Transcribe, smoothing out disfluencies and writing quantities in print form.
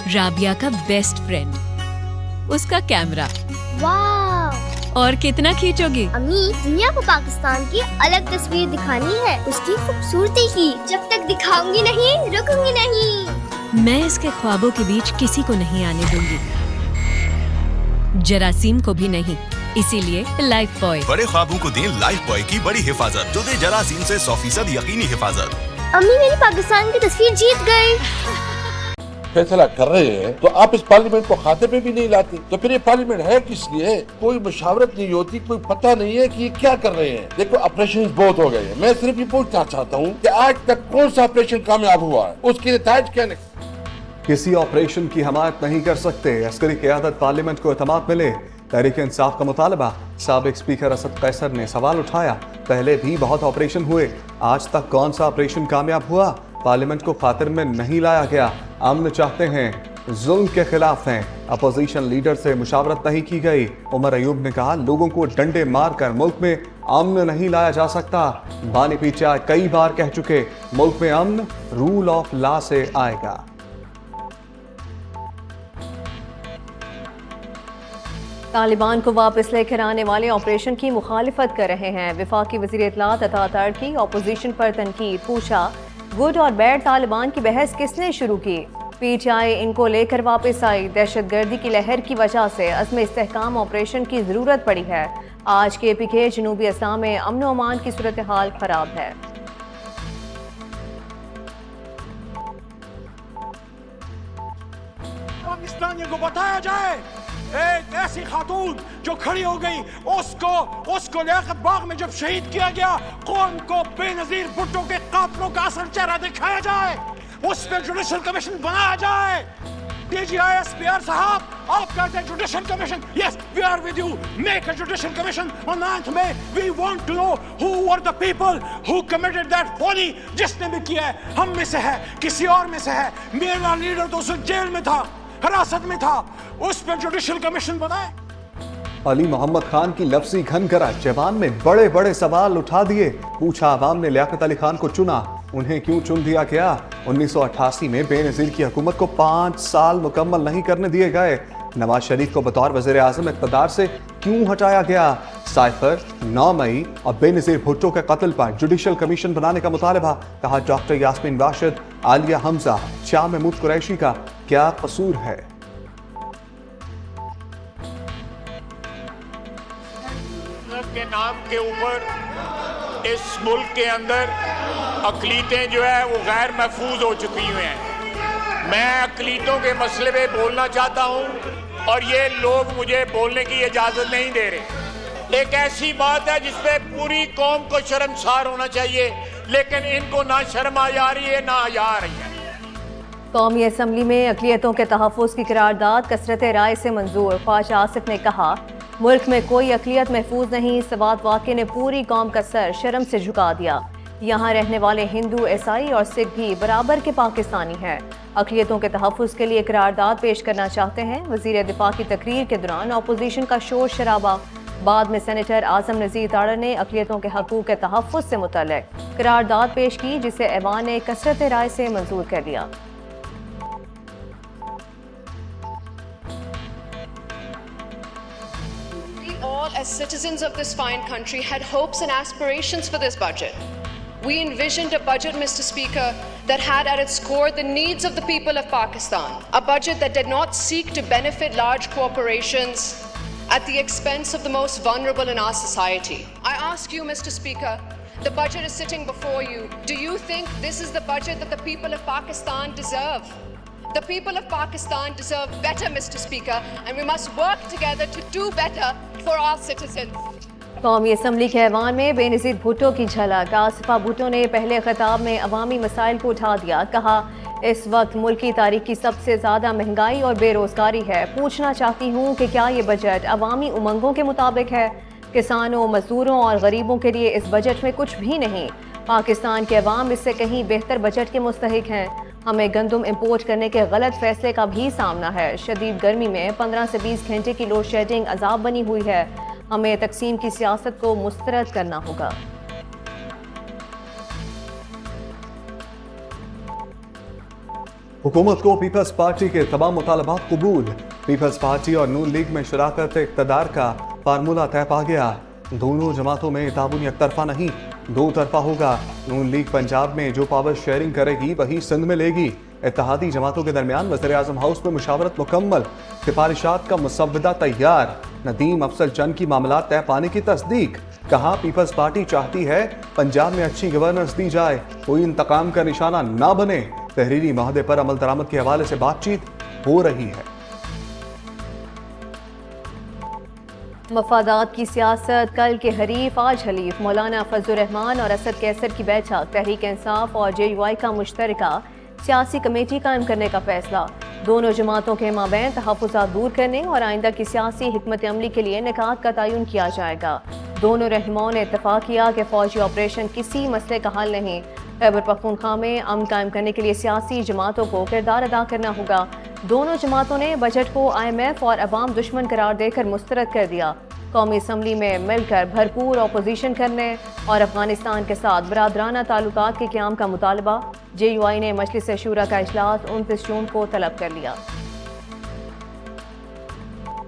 राबिया का best friend, उसका camera. वाह! और कितना खींचोगी? अम्मी, दुनिया को पाकिस्तान की अलग तस्वीर दिखानी है, उसकी खूबसूरती की। जब तक दिखाऊंगी नहीं, रुकूंगी नहीं। मैं इसके ख्वाबों के बीच किसी को नहीं आने दूंगी, जरासीम को भी नहीं। इसीलिए लाइफ बॉय। बड़े ख्वाबों को दें लाइफ बॉय की बड़ी हिफाजत, जो दे जरासीम से 100% यकीनी हिफाजत। अम्मी, मेरी पाकिस्तान की तस्वीर जीत गई। फैसला कर रहे हैं तो आप इस पार्लियामेंट को खाते पे भी नहीं लाते, तो फिर ये पार्लियामेंट है किस लिए? कोई मुशावरत नहीं होती, कोई पता नहीं है कि ये क्या कर रहे हैं। देखो, ऑपरेशन बहुत हो गए हैं। मैं सिर्फ ये पूछना चाहता हूँ कि आज तक कौन सा ऑपरेशन कामयाब हुआ है, उसके नतीजे क्या निकले? किसी ऑपरेशन की हमायत नहीं कर सकते। अस्करी क़यादत पार्लियामेंट को एतमाद मिले, तहरीक इंसाफ का मुतालबा। साबिक स्पीकर असद कैसर ने सवाल उठाया, पहले भी बहुत ऑपरेशन हुए, आज तक कौन सा ऑपरेशन कामयाब हुआ? पार्लियामेंट को खातिर में नहीं लाया गया। अमन चाहते हैं, जुल्म के खिलाफ हैं। अपोजिशन लीडर से मुशावरत नहीं की गई। उमर अयूब ने कहा, लोगों को डंडे मारकर मुल्क में अमन नहीं लाया जा सकता। बानी पीचा कई बार कह चुके, मुल्क में अमन रूल ऑफ लॉ से आएगा। तालिबान को वापस लेकर आने वाले ऑपरेशन की मुखालिफत कर रहे हैं। वफाकी वज़ीर इत्तलात अता तारकी ऑपोजिशन पर तनकीद, पूछा गुड और बैड तालिबान की बहस किसने शुरू की? पीटीआई इनको लेकर वापस आई। दहशतगर्दी की लहर की वजह से अज़्म इस्तेहकाम ऑपरेशन की ज़रूरत पड़ी है। आज के पीके जनूबी असम में अमन व अमान की सूरत हाल खराब है। पाकिस्तानियों को बताया जाए, एक ऐसी खातून जो खड़ी हो गई, उसको लियाकत बाग में जब शहीद किया गया, कौम को बेनजीर भुट्टो के कातलों का असल चेहरा दिखाया जाए, उस पर जुडिशल कमीशन बनाया जाए। DGISPR साहब, आप कहते हैं judicial commission, yes we are with you, make a judicial commission on 9th May। We want to know who were the people who committed that folly. जिसने भी किया है, हम में से है, किसी और में से है। मेरा लीडर तो उस जेल में था, हिरासत में था, उस पर जुडिशल कमीशन बनाए। अली मोहम्मद खान की लफ्जी घनकरा जवान में बड़े बड़े सवाल उठा दिए। पूछा, अवाम ने लियाकत अली खान को चुना, उन्हें क्यों चुन दिया गया? 1988 में बेनज़ीर की हुकूमत को 5 साल मुकम्मल नहीं करने दिए गए। नवाज शरीफ को बतौर वज़ीर आज़म इक़्तिदार से क्यों हटाया गया? साइफर, 9 मई और बेनज़ीर भुट्टो के कत्ल पर जुडिशल कमीशन बनाने का मुतालबा। कहा, डॉक्टर यास्मीन राशिद, आलिया हमजा, शाह महमूद कुरैशी का क्या कसूर है? के नाम के ऊपर इस मुल्क के अंदर अक़लीतें जो है वो गैर महफूज हो चुकी हुई हैं। मैं अक़लीतों के मसले पे बोलना चाहता हूँ और ये लोग मुझे बोलने की इजाज़त नहीं दे रहे। एक ऐसी बात है जिसपे पूरी कौम को शर्मसार होना चाहिए, लेकिन इनको ना शर्म आ रही है ना हया आ रही है। कौमी असम्बली में अक़लियतों के तहफ़्फ़ुज़ की करारदाद कसरत राय से मंजूर। ख्वाजा आसिफ ने कहा, मुल्क में कोई अक़लियत महफूज नहीं। सवात वाक़े ने पूरी कौम का सर शर्म से झुका दिया। यहाँ रहने वाले हिंदू, ईसाई और सिख भी बराबर के पाकिस्तानी हैं। अक़लियतों के तहफ़्फ़ुज़ के लिए करारदाद पेश करना चाहते हैं। वज़ीर दिफ़ा की तकरीर के दौरान अपोजिशन का शोर शराबा। बाद में सेनेटर आज़म नज़ीर ताड़ा ने अक़लियतों के हकूक़ के तहफ़्फ़ुज़ से मुतल्लिक़ करारदाद पेश की, जिसे ऐवान ने कसरत राय से मंजूर कर लिया। All, as citizens of this fine country, had hopes and aspirations for this budget. We envisioned a budget, Mr. Speaker, that had at its core the needs of the people of Pakistan. A budget that did not seek to benefit large corporations at the expense of the most vulnerable in our society. I ask you, Mr. Speaker, the budget is sitting before you. Do you think this is the budget that the people of Pakistan deserve? The people of Pakistan deserve better, Mr. Speaker, and we must work together to do better for our citizens. कौमी assembly के ऐवान में बेनज़ीर भुट्टो की झलक। आसिफा भुट्टो ने पहले खिताब में अवामी मसाइल को उठा दिया। कहा, इस वक्त मुल्क की तारीख की सबसे ज़्यादा महंगाई और बेरोज़गारी है। पूछना चाहती हूँ कि क्या ये बजट अवामी उमंगों के मुताबिक है? किसानों, मजदूरों और गरीबों के लिए इस बजट में कुछ भी नहीं। पाकिस्तान के अवाम इससे कहीं बेहतर बजट के मुस्तहिक हैं। हमें गंदम इम्पोर्ट करने के गलत फैसले का भी सामना है। शदीद गर्मी में 15 से 20 घंटे की लोड शेडिंग अजाब बनी हुई है। हमें तकसीम की सियासत को मुस्तरद करना होगा। हुकूमत को पीपल्स पार्टी के तमाम मुतालबात कबूल। पीपल्स पार्टी और नून लीग में शराकत इक़्तिदार का फार्मूला तय पा गया। दोनों जमातों में ताउन एक तरफा नहीं, दो तरफा होगा। नून लीग पंजाब में जो पावर शेयरिंग करेगी वही सिंध में लेगी। इत्तेहादी जमातों के दरमियान वज़ीर-ए-आज़म हाउस में मुशावरत मुकम्मल, सिफारिशात का मुसव्वदा तैयार। नदीम अफजल चंद की मामलात तय पाने की तस्दीक। कहा पीपल्स पार्टी चाहती है पंजाब में अच्छी गवर्नेंस दी जाए, कोई इंतकाम का निशाना ना बने। तहरीरी माहदे पर अमल दरामद के हवाले से बातचीत हो रही है। मफादात की सियासत कल के हरीफ आज हलीफ। मौलाना फजलुर रहमान और असद कैसर की बैठक। तहरीक इंसाफ और JUI का मुश्तरका सियासी कमेटी कायम करने का फैसला। दोनों जमातों के माबैन तहफ़्फ़ुज़ात दूर करने और आइंदा की सियासी हिकमत अमली के लिए निकात का तयन किया जाएगा। दोनों रहनुमाओं ने इत्तफाक किया कि फौजी ऑपरेशन किसी मसले का हल नहीं। खैबर पख्तूनख्वा में अमन कायम करने के लिए सियासी जमातों को किरदार अदा करना होगा। दोनों जमातों ने बजट को IMF और अवाम दुश्मन करार देकर मुस्तरद कर दिया। कौमी असम्बली में मिलकर भरपूर अपोजिशन करने और अफगानिस्तान के साथ बरादराना ताल्लुकात के क़याम का मुतालबा। JUI ने मजलिस शूरा का इजलास 29 जून को तलब कर लिया।